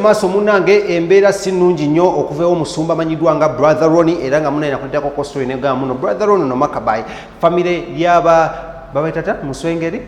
maso munange embeera si nnungi nnyo okuvayo omusumba amanyiddwa nga brother Ronnie era nga munaina kuleetako ko story negamba muno brother Ronnie no Makabai famire lyaba babaitata muswengeri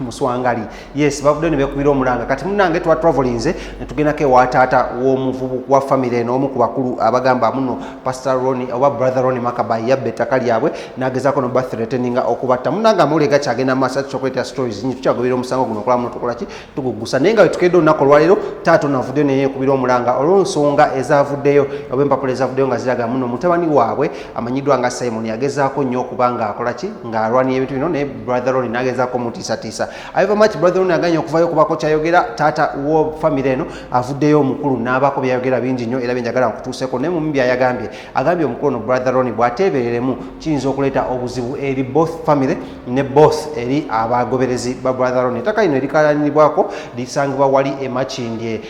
muswangali yes bavudde ne bekubira omulanga kati munange twa travelinze ne tugendako ewa taata w'omuvubuka wa famire eno omu ku bakulu abagamba muno pastor Ronnie oba brother Ronnie Makabai yabba ettaka lyabwe n'agezaako no birthday returninga okubatta munange amulega kyagenda maaso tukyokweta stories nyingi tukyagobera omusango guno okola muno tukola ki tugugusa naye nga wetukedde olunaku olwaleero taata onavuddeyo naye ekubira omulanga olw'ensonga ezavuddeyo oba empapula ezavuddeyo nga ziraga muno mutabani waabwe amanyiddwa nga Simon yagezaako nnyo okuba nga akola ki nga alwaniye ebintu bino ne brother Ronnie n'agezaako mutiisatiisa however much brother Ronnie aganye okuvayo okubako kyayogera taata wo famire eno avuddeyo omukulu n'abaako byayogera bingi nnyo era byenjagala nkutuuseko naye mumu byayagambye agambye omukulu ono brother Ronnie bw'ateebereremu kiyinza okuleeta obuzibu eri both famire ne both eri abagoberezi ba brother Ronnie ettaka lino erikalanibwako lisangibwa wali emakindye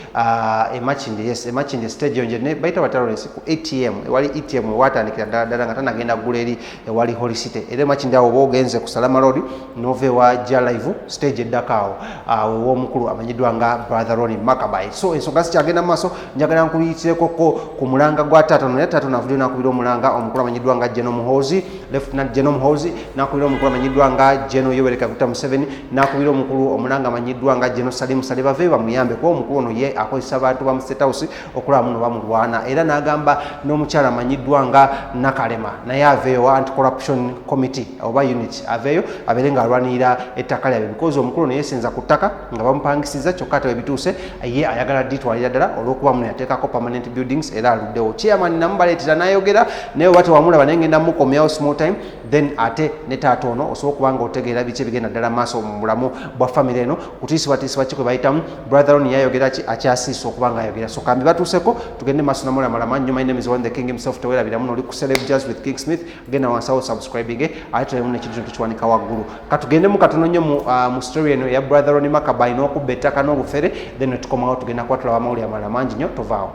stage yonje ne bayita batalolesi ku ATM wali ATM watandikira ddala nga tanagenda ggula eri ewali Holy City era emakindye awo boogenze ku Salama Road nove wa Jalive stage eddakaawo w'omukulu amanyiddwa nga brother Ronnie Makabai so ensonga sikyagenda maaso njagala nkuyitireko ku mulanga gwa taata no taata navuddeyo n'akubira omulanga omukulu amanyiddwa nga General Muhoozi Lieutenant General Muhoozi n'akubira omukulu amanyiddwa nga General Yoweri Kaguta Museveni n'akubira omukulu omulanga amanyiddwa nga General Salim Sale bave bamuyambe kuba omukulu ono ye akozesa abantu ba mu State House okulaba muno bamulwana era n'agamba n'omukyala amanyiddwa nga Nakalema naye aveeyo anti-corruption committee oba unit aveeyo abeere nga alwanirira ettaka lyabwe because omukulu ne yeesenza ku ttaka nga bamupangisiza kyokka ate webituuse ye ayagala ditwalira ddala olw'okuba muno yateekako permanent buildings era aluddewo chairman namubaleetera n'ayogera naye oba tewamulaba naye ngenda mukomyawo small time then ate ne taata ono osobola okuba nga otegeera biki ebigenda ddala maaso mu bulamu bwa famire eno kutiisibwatiisibwa ki kwe bayitamu brother Ronnie yayogera ki akyasiisa okuba nga ayogera so kambi batuuseko tugende maaso namulamalama nnyo my name is One the King himself tewerabira muno oli ku Celeb Jazz with King Smith genda wansawo subscribing ate tulemu nekintu tukiwanika waggulu katugende katono nnyo mu story eno ya brother Ronnie Makabai n'okubba ettaka n'obufere then tukomawo tugenda kuba tulaba amawulire amalala mangi nnyo tovaawo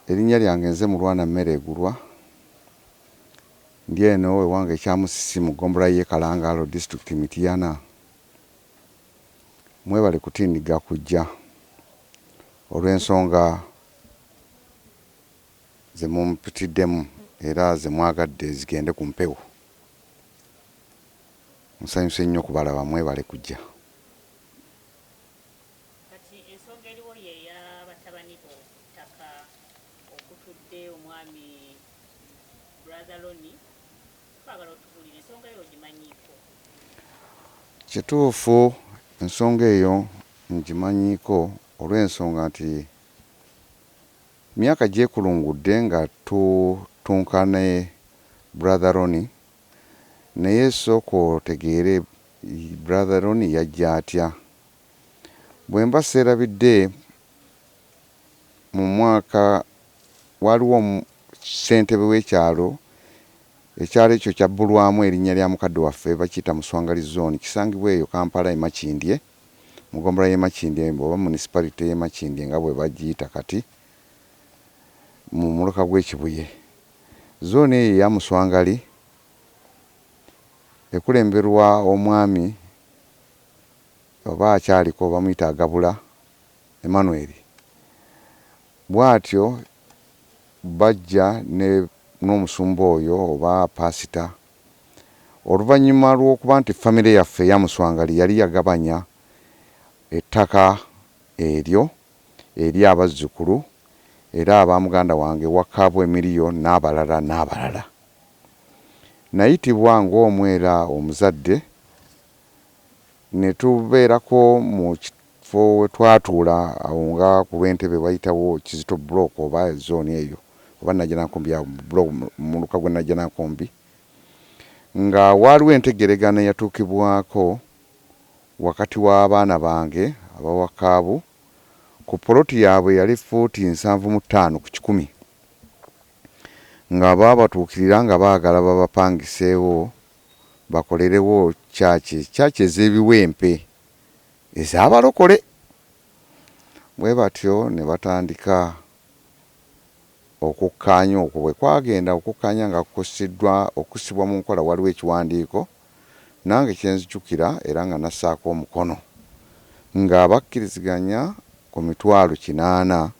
erinnya lyange nze Mulwana Mmere Egulwa ndi eno ewange ekyamusisi mu ggombolola y'e Kalangalo district Mityana mwebale kutindiga kujja olw'ensonga ze mumpitiddemu era ze mwagadde zigende ku mpewo musanyuse nnyo kubalaba mwebale kujja kati ensonga eriwo yeya batabani bo ttaka okutudde omwami brother Ronnie twagala otubulira ensonga eyo ogimanyiiko kituufu ensonga eyo ngimanyiiko olw'ensonga nti myaka gyekulungudde nga tutunkane brother Ronnie naye sooka otegeere brother Ronnie yajja atya bwe mba seerabidde mu mwaka waliwo ssentebe w'ekyalo ekyalo ekyo kyabbulwamu erinnya lya mukadde waffe bakiyita Muswangali zone kisangibwa eyo Kampala Makindye mu ggombolola y'e Makindye oba municipality y'e Makindye nga bwe bagiyita kati mu muluka gw'Ekibuye zone eyo eya Muswangali ekulemberwa omwami oba akyaliko bamuyita Agabula Emmanuel bw'atyo bajja n'omusumba oyo oba pasita oluvannyuma lw'okuba nti famire yaffe eya Muswangali yali yagabanya ettaka eryo eri abazzukulu era aba muganda wange Wakaabwa Emilio n'abalala nayitibwa ng'omwera omuzadde ne tubeerako mu kifo we twatuula awo nga ku lw'entebe bayitawo Kizito block oba zone eyo oba Najjanankombi block mu luka gwe Najjanankombi nga waaliwo entegeregana yatuukibwako wakati w'abaana bange abawakaabu ku poloti yaabwe yali fuuti 75 ku 100 nga babatuukirira nga baagala babapangiseewo bakolerewo kyaki ez'ebiwempe ez'abalokole bwe batyo ne batandika okukkaanya okwo bwe kwagenda okukkaanya nga okusibwa mu nkola waliwo ekiwandiiko nange kyenzijukira era nga nassaako omukono nga bakkiriziganya ku 800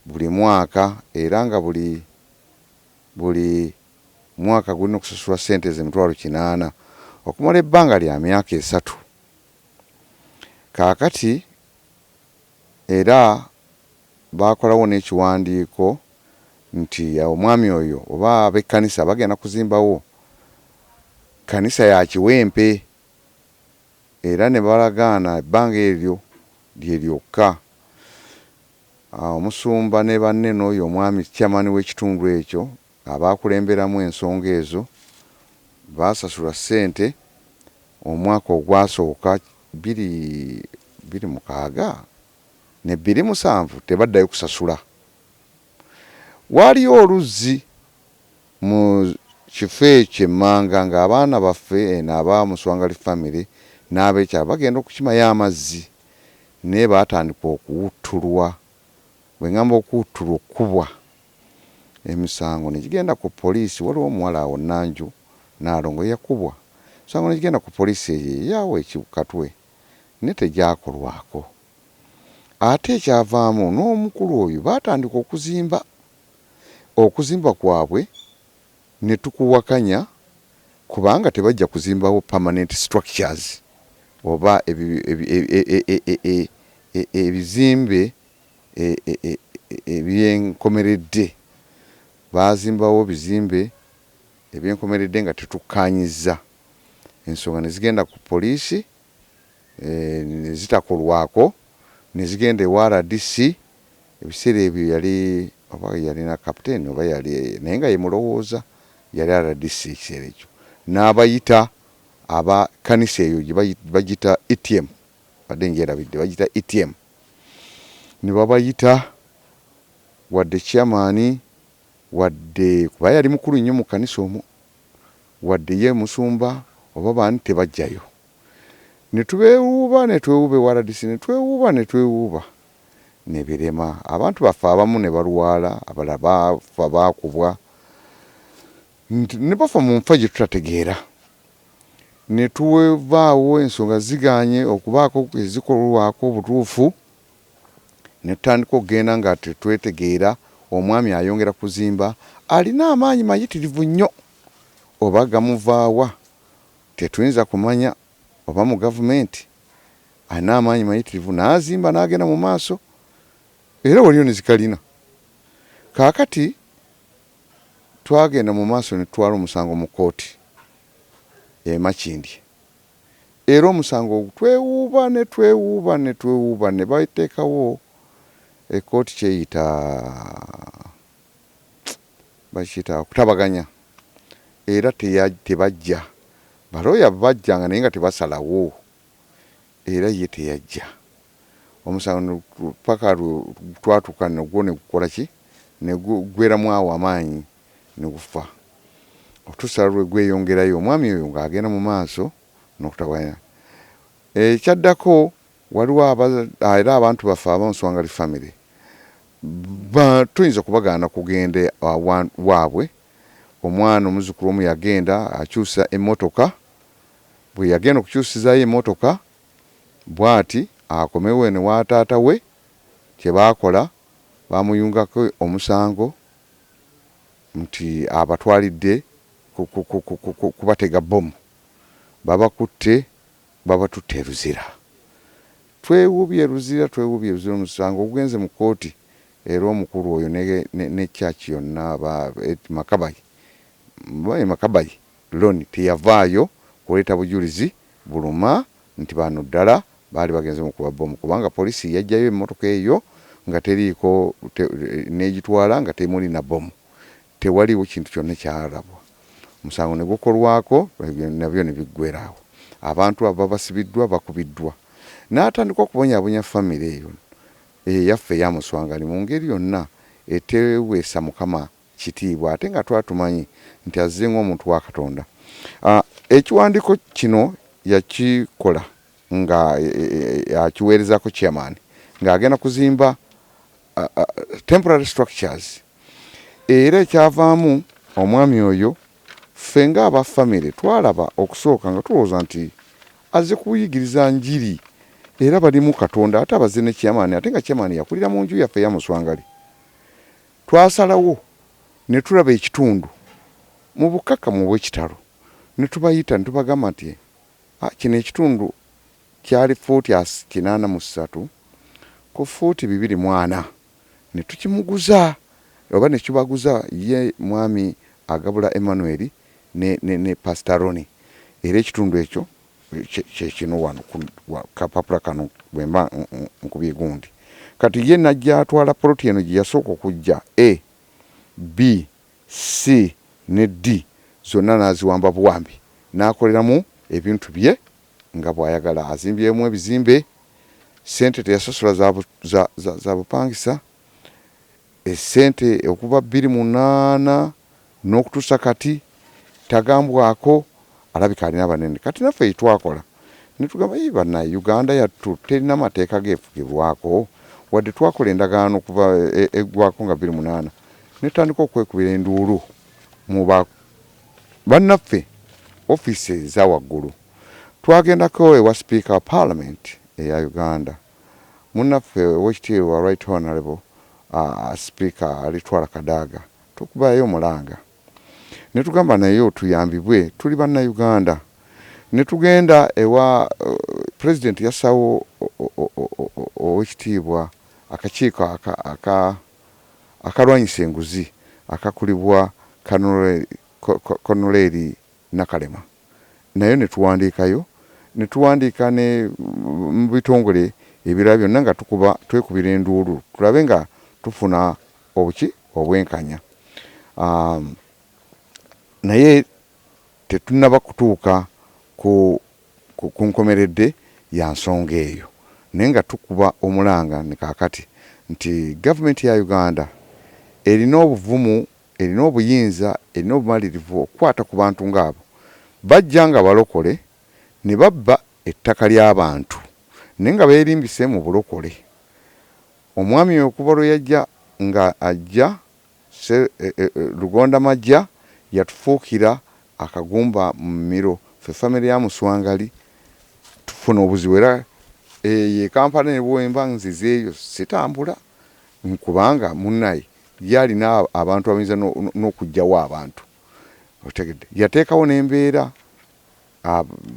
buli mwaka, era nga buli mwaka gulina okusasula ssente ze 800 okumala ebbanga lya myaka 3. Kaakati era bakolawo n'ekiwandiiko nti omwami oyo oba ab'ekkanisa bagenda kuzimbawo kanisa ya kiwempe, era ne balagaana ebbanga eryo lye lyokka. Omusumba ne banne n'oyo omwami chairman w'ekitundu ekyo abakulemberamu ensonga ezo basasula ssente omwaka ogwasooka 2006 ne 2007 tebaddayo kusasula. Waliyo oluzzi mu kifo ekyo emmanga ng'abaana baffe n'aba Muswangali family n'abeekyalo bagenda okukimayo amazzi naye baatandika okuwuttulwa. Bwe ngamba okuwuttulwa okkubwa emisango ne gigenda ku poliisi. Waliwo omuwala awo Nanju Naalongo yakubwa, emisango ne gigenda ku poliisi eyaawo ekikatwe ne tegyakolwako. Ate ekyavaamu n'omukulu oyo baatandika okuzimba kwabwe ne tukuwakanya kubanga tebajja kuzimbawo permanent structures oba ebizimbe ebyenkomeredde. Bazimbawo bizimbe ebyenkomeredde nga tetukkaanyizza. Ensonga ne zigenda ku poliisi ne zitakolwako, ne zigenda ewa RDC. Ebiseera ebyo yalina kapiteeni oba yali naye nga ye mulowooza yali RDC ekiseera ekyo. N'abayita abakanisa eyo gye bagita ETM, badde njerabidde bagita ETM, ne babayita wadde chairman wadde kuba yali mukulu nnyo mu kanisa omwo, wadde ye musumba oba baani tebajjayo. Ne tubeewuuba ne twewuuba ewa RDC ne twewuuba ne birema. Abantu baffe abamu ne balwala, abalala bafa baakubwa ne bafa mu nfa gye tutategeera. Ne tuwevaawo ensonga zigaanye okubaako ezikolwako obutuufu, ne tutandika okugenda nga tetwetegeera. Omwami ayongera kuzimba, alina amaanyi mayitirivu nnyo, oba gamuvaawa tetuyinza kumanya, oba mu gavumenti alina amaanyi mayitirivu n'azimba n'agenda mu maaso, era waliyo ne zikalina. Kaakati twagenda mu maaso ne tutwala omusango mu kkooti Makindye, era omusango twewuuba ne bateekawo ekkooti kyeyita bakiyita kutabaganya, era tebajja. Balooya bajjanga naye nga tebasalawo, era ye teyajja. Omusango paka twatuuka negwo ne gukola ki, ne gugweramu awo amaanyi ne gufa. Otusala lwe gweyongerayo, omwami oyo ng'agenda mu maaso n'okutabaganya. Ekyaddako waliwo era abantu baffe ab'Omuswangali family tuyinza kubagaana kugenda waabwe. Omwana omuzukulu omu yagenda akyusa emmotoka, bwe yagenda okukyusizayo emmotoka bw'ati akomewo ne wa taata we, kye baakola bamuyungako omusango nti abatwalidde kubatega bbomu, babakutte babatutte eruzira. Twewuubye eruzira omusango ogugenze mu kkooti, era omukulu oyo ne church yonna MAKABAI LONNIE teyavaayo kuleeta bujulizi buluma nti bano ddala baali bagenze mu kuba bbomu, kubanga poliisi yajjayo emmotoka eyo nga teriiko n'egitwala nga temuli na bbomu, tewaliwo kintu kyonna kyalabwa. Omusango ne gukolwako, nabyo ne biggweerawo. Abantu abo basibiddwa, bakubiddwa. N'atandika okubonyaabonya famire eyo eyaffe eya Muswangali mu ngeri yonna eteweesa Mukama kitiibwa, ate nga twatumanyi nti azze ng'omuntu wa Katonda. Ekiwandiiko kino yakikola nga akiweerezaako chairman ng'agenda kuzimba temporary structures, era ekyavaamu omwami oyo ffe ng'aba famire twalaba okusooka nga tulowooza nti azze kuyigiriza njiri era balimu Katonda ate abaze ne chairman ate nga chairman yakulira mu nju yaffe ya Muswangali. Twasalawo ne tulaba ekitundu mu bukaka mu bw'ekitalo ne tubayita ne tubagamba nti kino ekitundu kyali fuuti 83 ku fuuti 24 ne tukimuguza oba ne kibaguza ye mwami agabula Emmanuel ne Pastor Ronnie era ekitundu ekyo kino wano kapapula kano bwemba nkubye gundi kati ye najja atwala ploti eno gye yasooka okujja A B C ne D zonna n'aziwamba buwambi n'akoleramu ebintu bye nga bw'ayagala azimbyemu ebizimbe sente teyasasula za bupangisa esente okuva 28 n'okutuusa kati tagambwako alabika alina banene kati naffe twakola ne tugamba bana Uganda yattu terina mateeka geefugibwako wadde twakola endagaano okuva eggwako nga 28 netandika okwekubira enduulu mu bannaffe ofiisi eza waggulu twagendako ewa Speaker wa Parliament eya Uganda munnaffe owekitiibwa Right Honorable Speaker alitwala Kadaga tukubayo mulanga ne tugamba naye otuyambibwe tuli banna Uganda ne tugenda ewa President yasawo owekitiibwa akakiiko akalwanyisa enguzi akakulibwa Konoleri Nakalema nayo ne tuwandiika ne mu bitongole ebirala byonna nga twekubira enduulu tulabe nga tufuna obwenkanya naye tetunaba kutuuka ku nkomeredde ya nsonga eyo naye nga tukuba omulanga ne kaakati nti gavumenti ya Uganda erina obuvumu erina obuyinza erina obumalirivu okukwata ku bantu ng'abo bajja nga balokole ne babba ettaka ly'abantu naye nga beerimbise mu bulokole omwami okuva lwe yajja nga ajja Lugonda Majja yatufuukira akagumba mu miro ffe famire ya Muswangali tufuna obuzibu era ye Kampala ne bwemba nzizeeyo sitambula nkubanga munnaye yalina abantu abayinza n'okugjawo abantu otegedde yateekawo n'embeera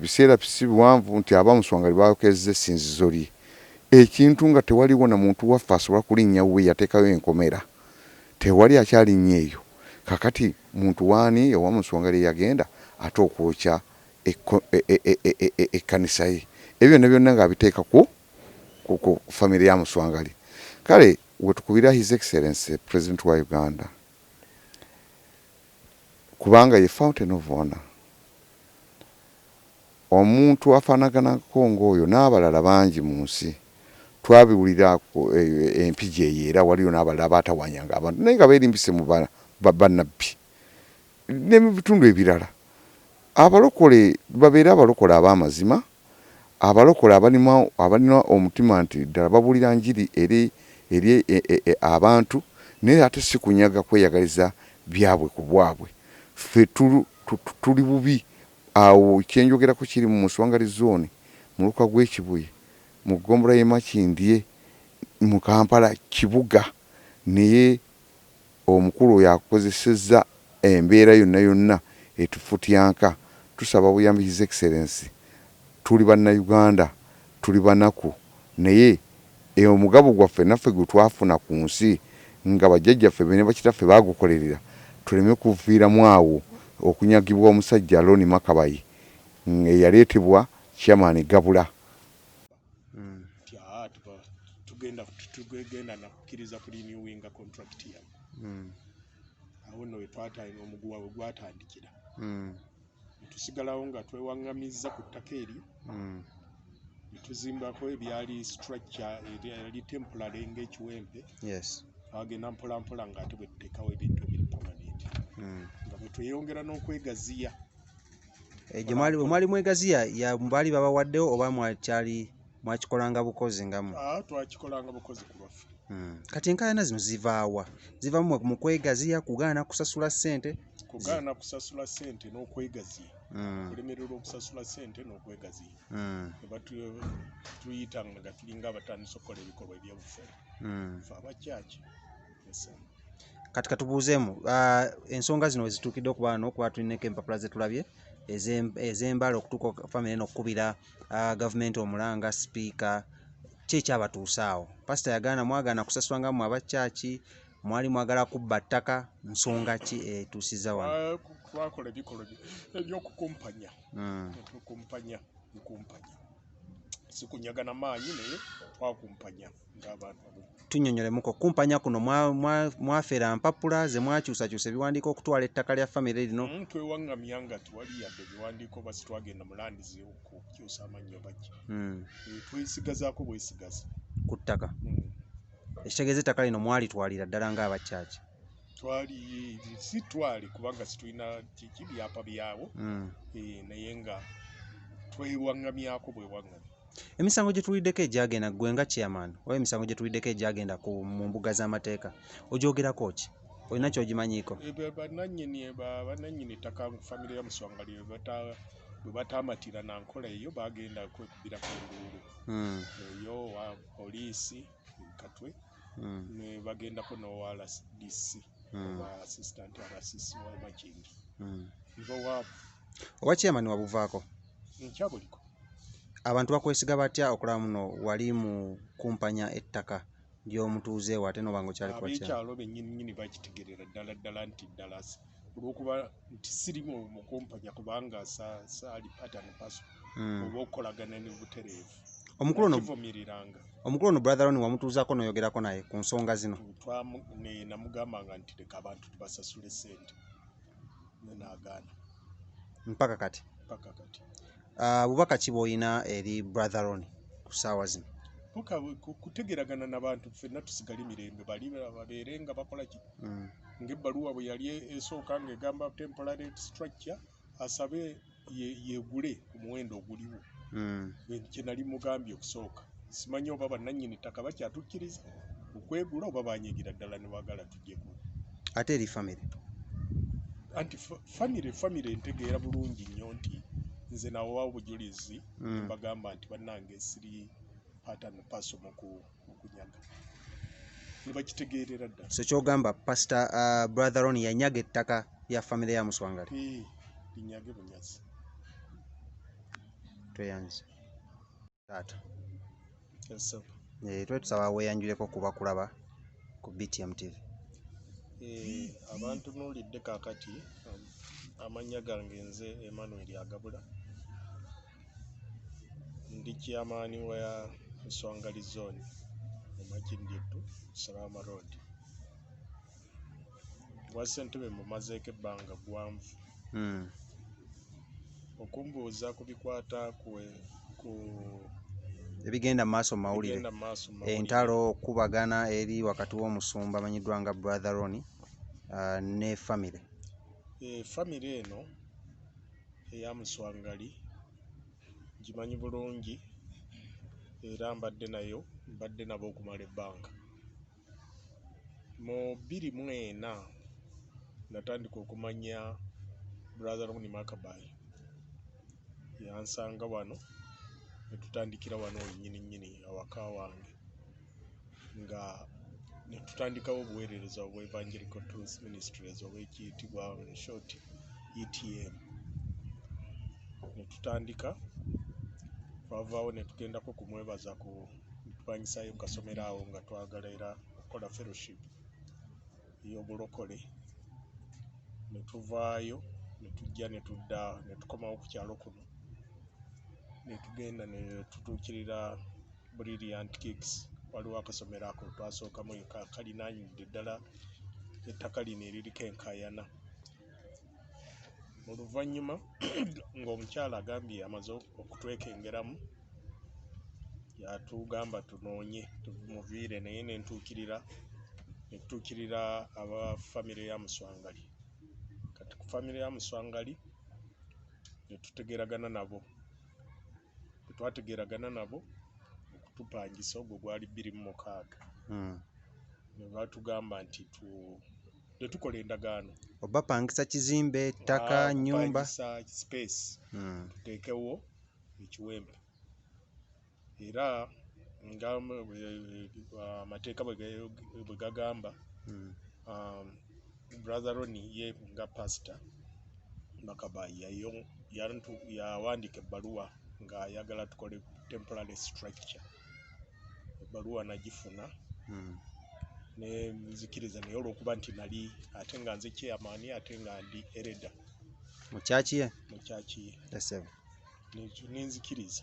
biseera si biwanvu nti Abamuswangali baakezza essinzizo lye ekintu nga tewaliwo na muntu waffe asobola kulinnya we yateekayo enkomera tewali akyalinnya eyo kakati muntu waani owa Muswangali yagenda ate okwokya ekkanisa ye ebyo ne byonna ng'abiteeka ku famire ya Muswangali kale wetukubira His Excellency President wa Uganda kubanga ye fountain of honor omuntu afaanaganako ng'oyo n'abalala bangi mu nsi twabiwulira empigi eyo era waliyo n'abalala baatawanyanga abantu naye nga beerimbise mu bannabbi ne mu bitundu ebirala abalokole babeere abalokole ab'amazima abalokole abalina omutima nti ddala babuulira njiri eri abantu naye ate si kunyaga kweyagaliza byabwe ku bwabwe ffe tuli bubi awo kyenjogerako kiri mu Muswangali zone mu luka gw'Ekibuye mu ggombolola y'e Makindye mu Kampala kibuga naye omukulu oyo akozesezza embeera yonna etufutyanka tusaba buyambi His Excellency tuli bannayuganda tuli banaku naye omugabo gwaffe naffe gwe twafuna ku nsi nga bajjajjaffe bene bakitaffe baagukolerera tuleme kuviiramu awo okunyagibwa omusajja Ronnie MAKABAI eyaleetebwa chairman Gabula tugenda nakkiriza kulinyuwinga contract ya awo nno wetwataino omuguwa we gwatandikira tusigalawo nga twewaŋŋamizza ku ttaka eryo tuzimbako ebyali structure ebyali temporary ng'ekiwempe twagenda mpolampola ng'ate bwe tuteekawo ebintu ebiri permanent nga bwe tweyongera n'okwegaziya mwali mwegaziya baali babawaddewo oba mwakikolanga bukozi ngamu twakikolanga bukozi ku lwaffe kati enkaayana zino zivaawa ziva mu kwegaziya kugaana kusasula ssente kugaana kusasula ssente n'okwegaziya kulemererwa okusasula ssente n'okwegaziya tuyitanga nga tulinga abatandisa okukola ebikolwa ebyobufere fe abakyaki. Kati katubuuzeemu ensonga zino wezituukidde okuba n'okuba tulinako empapula zetulabye ez'embala okutuuka famire eno okukubira gavumenti omulanga sipiika ki ekyabatuusaawo? Pasita yagaana mwagaana kusasula nga mmwe abakyaki, mwali mwagala kubba ttaka, nsonga ki etuusiza wano? Twakola ebikolwa ebyokukumpanya sikunyagana maanyi naye twakumpanya ng'abantu. Tunnyonnyolemuko kumpanya kuno mwafeera mpapula ze mwakyusakyusa ebiwandiiko okutwala ettaka lya famire lino? Twewaŋŋamya nga tewali yadde ebiwandiiko basi twagenda mu landizi okukyusa amannyo baki. Twesigazaako bwesigaza ku ttaka. Ekitegeeza ettaka lino mwalitwalira ddala ng'abakyaki? Si twali kubanga situlina kiki byapa byawo naye nga twewaŋŋamyako bwewaŋŋamya. Emisango gye tuliddeko egyagenda ggwe nga chairman oba emisango gye tuliddeko egyagenda mu mbuga z'amateeka ogyogerako ki? Olina ky'ogimanyiiko? Bannannyini ttaka famire ya Muswangali bwe bataamatira na nkola eyo bagenda kwekubirako enduulu eyo wa poliisi Katwe ne bagendako n'owa RDC oba assistant RCC wa Makingi nvo waavu. Oba chairman wabuvaako? Nkyabuliko. Abantu bakwesiga batya okulaba muno wali mu kumpanya ettaka ly'omutuuze ate n'oba ng'okyali kuba abekyalo bennyini bakitegerera ddala nti ddala olw'okuba nti siri mu kumpanya kubanga saali pattern paso oba okukolagana ne butereevu. Omukulu ono brother Ronnie wamutuuzaako n'oyogerako naye ku nsonga zino? Namugambanga nti leka abantu tubasasule ssente n'agaana. Mpaka kati? Bubaka ki bw'olina eri brother Ronnie ku ssaawa zino? Kutegeragana n'abantu ffenna tusigale mirembe babeere nga bakola ki ng'ebbaluwa bwe yali esooka ng'egamba temporary structure asabe yeegule ku muwendo oguliwo. Kye nali mugambye okusooka simanyi oba bannannyini ttaka bakyatukkiriza okwegula oba banyigira ddala ne baagala tujjeko. Ate eri famire? Anti famire ntegeera bulungi nnyo nti nze nawo obujulizi mbagamba nti bannange siri pattern paso mu kunyaga ne bakitegeerera ddala. So kyogamba pastor brother Ronnie yanyaga ettaka lya famire ya Muswangali? Linyage bunyazi. Tweyanze taata. Yes, twe tusaba weeyanjuleko kuba kulaba ku BTM TV. Abantu nulidde kaakati amannya gange nze Emmanuel Agabula ndi chairman wa Muswangali zone mu Makindittu Salama Road. Wa ssentebe mumazeeko ebbanga ggwanvu. Okumbuuza ku bikwata ku ebigenda maaso mu mawulire, entalo kubagana eri wakati w'omusumba amanyiddwa nga brother Ronnie ne famire. Famire eno eya Muswangali gimanyi bulungi era mbadde nabo okumala ebbanga. Mu 2004 natandika okumanya brother Ronnie MAKABAI yansanga wano netutandikira wano nnyini awaka wange nga netutandikawo obuweerereza obwa Evangelical Truth Ministries obwekiyitibwa short ETM. Netutandika twavaawo netugendako kumwebaza netupanyisaayo kasomero awo nga twagala era okukola fellowship ey'obulokole. Netuvaayo netujja netudda netukomawo ku kyalo kuno netugenda netutuukirira Brilliant Kicks. Waliwo akasomero ako twasookamu kalinaanyidde ddala ettaka lino eririko enkaayana. Oluvannyuma ng'omukyala agambye amaze okutwekengeramu yatugamba tunoonye tumuviire naye netutuukirira aba famire ya Muswangali. Kati ku famire ya Muswangali netutegeragana nabo. Twategeragana nabo okutupangisa ogwo gwali 2006 ne batugamba nti tetukola endagaano. Oba pangisa kizimbe, ttaka, nnyumba. Kupangisa space. Tuteekewo ekiwempe. Era nga amateeka bwe gagamba, Brother Ronnie ye nga pastor MAKABAI yawandiika ebbaluwa ng'ayagala tukole temporary structure. Ebbaluwa nagifuna ne nzikiriza, naye olw'okuba nti nali ate nga nze chairman ate nga ndi ereda mu kyaki ye ninzikiriza.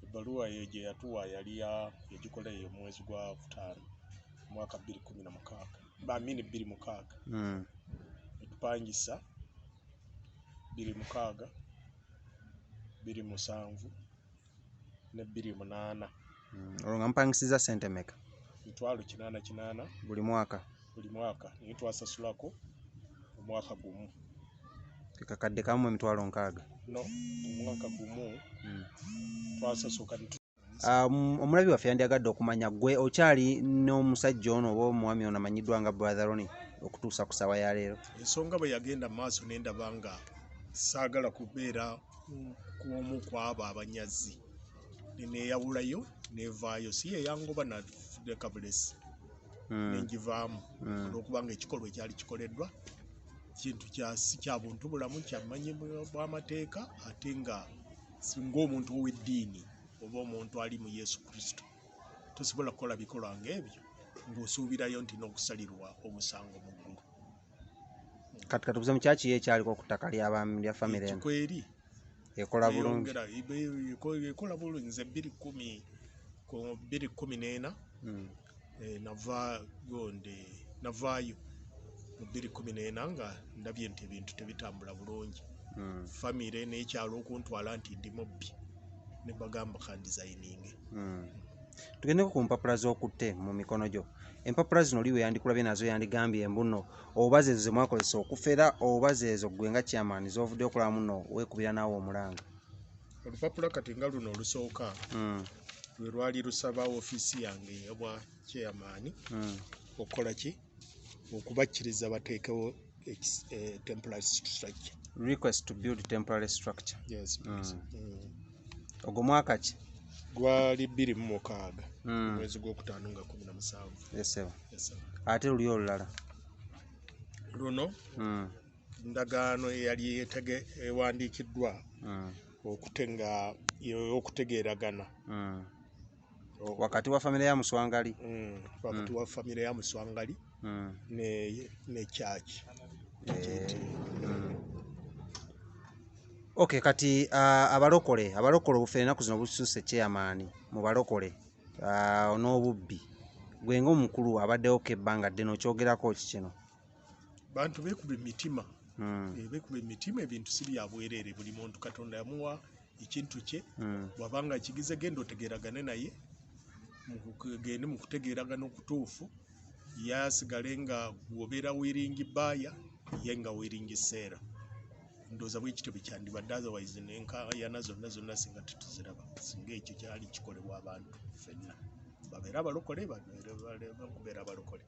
Ebbaluwa ye gye yatuwa yali yagikola eyo mwezi gwa Kutaano mwaka 2016 netupangisa 26 27 ne 28. Olwo nga mpangisiza ssente meka? Mitwalo 88 buli mwaka. Naye twasasulako omwaka gumu. Kakadde kamu emitwalo 60. No, omwaka gumu twasasuka. Omulabi waffe yandiyagadde okumanya gwe okyali n'omusajja ono oba omwami ono amanyiddwa nga Brother Ronnie okutuusa ku ssaawa ya leero? Ensonga bwe yagenda mu maaso n'endaba nga saagala kubeera kw'omu kw'abo abanyazi, neeyawulayo neevaayo, si ye yangoba nafudde kabulesi nenjivaamu olw'okuba nga ekikolwa ekyali kikoleddwa kintu si kya buntu bulamu, kyamanyi bw'amateeka, ate nga singa omuntu ow'eddiini oba omuntu ali mu Yesu Kristo tosobola kukola bikolwa ng'ebyo ng'osuubirayo nti n'okusalirwa omusango mu ggulu. Kati katubuze mu kyaki ye ekyaliko ku ttaka ly'abaami lya famire eno? Ekikweri ekola bulungi. Ekola bulungi. Nze 2014 navaayo mu 2014 nga ndabye nti ebintu tebitambula bulungi. Famire n'ekyalo okuntwala nti ndi mubbi ne bagamba kandizayininge. Tugendeko ku mpapula z'okutte mu mikono gyo. Empapula zino oli we yandikulabye nazo yandigambye embuno oba zezo ze mwakozesa okufera oba zezo ggwe nga chairman z'ovudde okulamu nno weekubira naawe omulanga? Olupapula kati nga luno olusooka lwe lwali lusaba ofiisi yange ey'obwa chairman okukola ki, okubakkiriza bateekewo temporary structure. Request to build temporary structure. Yes, please. Ogwo mwaka ki? Gwali 2016 mwezi gw'okutaano nga 17. Yes sir. Ate luli olulala luno ndagaano eyali ewandiikiddwa okutegeeragana wakati wa famire ya Muswangali. Wakati wa famire ya Muswangali ne church. Okay, kati abalokole obufere ennaku zino bususe chairman mu balokole n'obubbi, gwe ng'omukulu abaddewo kebbanga ddene okyogerako ki kino? Bantu beekuba emitima. Beekuba emitima, ebintu si bya bwereere. Buli muntu Katonda yamuwa ekintu kye, bw'abanga kigize genda otegeeragane naye, gende mu kutegeeragana okutuufu, yasigale nga bw'obeera wiringi bbaaya ye nga wiringi seera. Ndowooza bw'ekityo bwe kyandibadde, otherwise n'enkaayana zonna singa tetuziraba, singa ekyo kyali kikolebwa abantu ffenna babeera abalokole, bakubeera abalokole.